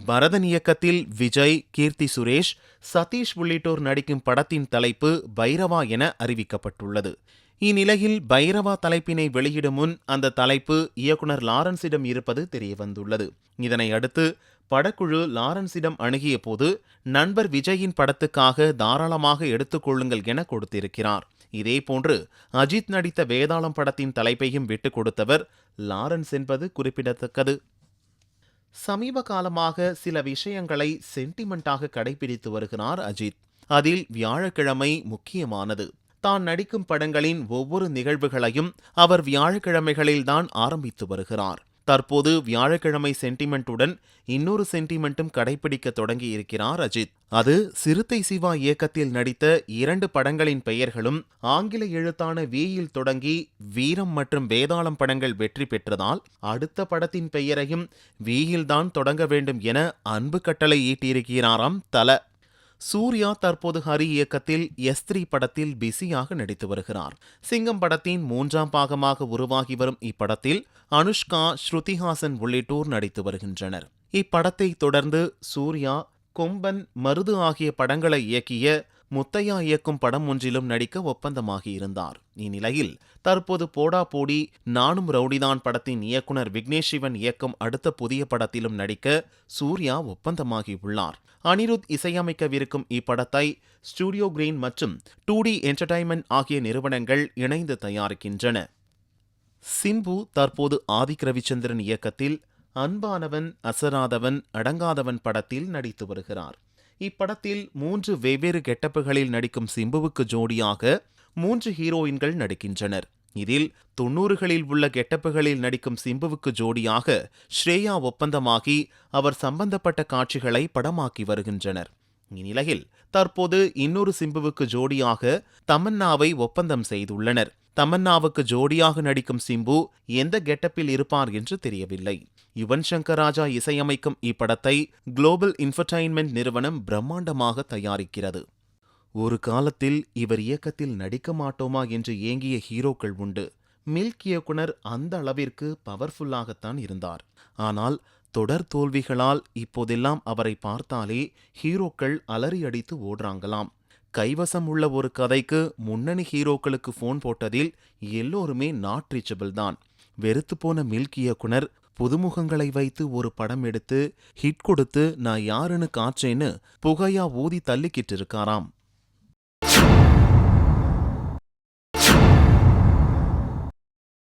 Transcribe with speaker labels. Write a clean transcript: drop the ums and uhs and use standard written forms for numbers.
Speaker 1: பரதன் இயக்கத்தில் விஜய், கீர்த்தி சுரேஷ், சதீஷ் உள்ளிட்டோர் நடிக்கும் படத்தின் தலைப்பு பைரவா என அறிவிக்கப்பட்டுள்ளது. இந்நிலையில் பைரவா தலைப்பினை வெளியிடும் முன் அந்த தலைப்பு இயக்குனர் லாரன்ஸிடம் இருப்பது தெரியவந்துள்ளது. இதனை அடுத்து படக்குழு லாரன்ஸிடம் அணுகிய போது நண்பர் விஜயின் படத்துக்காக தாராளமாக எடுத்துக் கொள்ளுங்கள் என கொடுத்திருக்கிறார். இதேபோன்று அஜித் நடித்த வேதாளம் படத்தின் தலைப்பையும் விட்டுக் கொடுத்தவர் லாரன்ஸ் என்பது குறிப்பிடத்தக்கது. சமீப காலமாக சில விஷயங்களை சென்டிமெண்டாக கடைபிடித்து வருகிறார் அஜித். அதில் வியாழக்கிழமை முக்கியமானது. தான் நடிக்கும் படங்களின் ஒவ்வொரு நிகழ்வுகளையும் அவர் வியாழக்கிழமைகளில்தான் ஆரம்பித்து வருகிறார். தற்போது வியாழக்கிழமை சென்டிமெண்ட்டுடன் இன்னொரு சென்டிமெண்ட்டும் கடைபிடிக்க தொடங்கியிருக்கிறார் அஜித். அது சிறுத்தை சிவா இயக்கத்தில் நடித்த 2 படங்களின் பெயர்களும் ஆங்கில எழுத்தான வீயில் தொடங்கி வீரம் மற்றும் வேதாளம் படங்கள் வெற்றி பெற்றதால் அடுத்த படத்தின் பெயரையும் வீயில்தான் தொடங்க வேண்டும் என அன்பு கட்டளை ஈட்டியிருக்கிறாராம் தல. சூர்யா தற்போது ஹரி இயக்கத்தில் S3 படத்தில் பிஸியாக நடித்து வருகிறார். சிங்கம் படத்தின் 3ஆம் பாகமாக உருவாகி வரும் இப்படத்தில் அனுஷ்கா, ஸ்ருதிஹாசன் உள்ளிட்டோர் நடித்து வருகின்றனர். இப்படத்தை தொடர்ந்து சூர்யா கொம்பன், மருது ஆகிய படங்களை இயக்கிய முத்தையா இயக்கும் படம் ஒன்றிலும் நடிக்க ஒப்பந்தமாகியிருந்தார். இந்நிலையில் தற்போது போடா போடி நானும் ரவுடிதான் படத்தின் இயக்குனர் விக்னேஷ் சிவன் இயக்கும் அடுத்த புதிய படத்திலும் நடிக்க சூர்யா ஒப்பந்தமாகியுள்ளார். அனிருத் இசையமைக்கவிருக்கும் இப்படத்தை ஸ்டுடியோ கிரீன் மற்றும் 2D என்டர்டைன்மெண்ட் ஆகிய நிறுவனங்கள் இணைந்து தயாரிக்கின்றன. சிம்பு தற்போது ஆதிக் ரவிச்சந்திரன் இயக்கத்தில் அன்பானவன், அசராதவன், அடங்காதவன் படத்தில் நடித்து வருகிறார். இப்படத்தில் 3 வெவ்வேறு கெட்டப்புகளில் நடிக்கும் சிம்புவுக்கு ஜோடியாக 3 ஹீரோயின்கள் நடிக்கின்றனர். இதில் 90களில் உள்ள கெட்டப்புகளில் நடிக்கும் சிம்புவுக்கு ஜோடியாக ஸ்ரேயா ஒப்பந்தமாகி அவர் சம்பந்தப்பட்ட காட்சிகளை படமாக்கி வருகின்றனர். இந்நிலையில் தற்போது இன்னொரு சிம்புவுக்கு ஜோடியாக தமன்னாவை ஒப்பந்தம் செய்துள்ளனர். தமன்னாவுக்கு ஜோடியாக நடிக்கும் சிம்பு எந்த கெட்டப்பில் இருப்பார் என்று தெரியவில்லை. யுவன் சங்கர் ராஜா இசையமைக்கும் இப்படத்தை குளோபல் என்டர்டைன்மெண்ட் நிறுவனம் பிரம்மாண்டமாக தயாரிக்கிறது. ஒரு காலத்தில் இவர் இயக்கத்தில் நடிக்க மாட்டோமா என்று ஏங்கிய ஹீரோக்கள் உண்டு. மில்க் இயக்குனர் அந்த அளவிற்கு பவர்ஃபுல்லாகத்தான் இருந்தார். ஆனால் தொடர் தோல்விகளால் இப்போதெல்லாம் அவரை பார்த்தாலே ஹீரோக்கள் அலறி அடித்து ஓடுறாங்களாம். கைவசம் உள்ள ஒரு கதைக்கு முன்னணி ஹீரோக்களுக்கு போன் போட்டதில் எல்லோருமே நாட் ரீச்சபிள் தான். வெறுத்து போன மில்க் இயக்குனர் புதுமுகங்களை வைத்து ஒரு படம் எடுத்து ஹிட் கொடுத்து நான் யாருன்னு காற்றேன்னு புகையா ஊதி தள்ளிக்கிட்டு இருக்காராம்.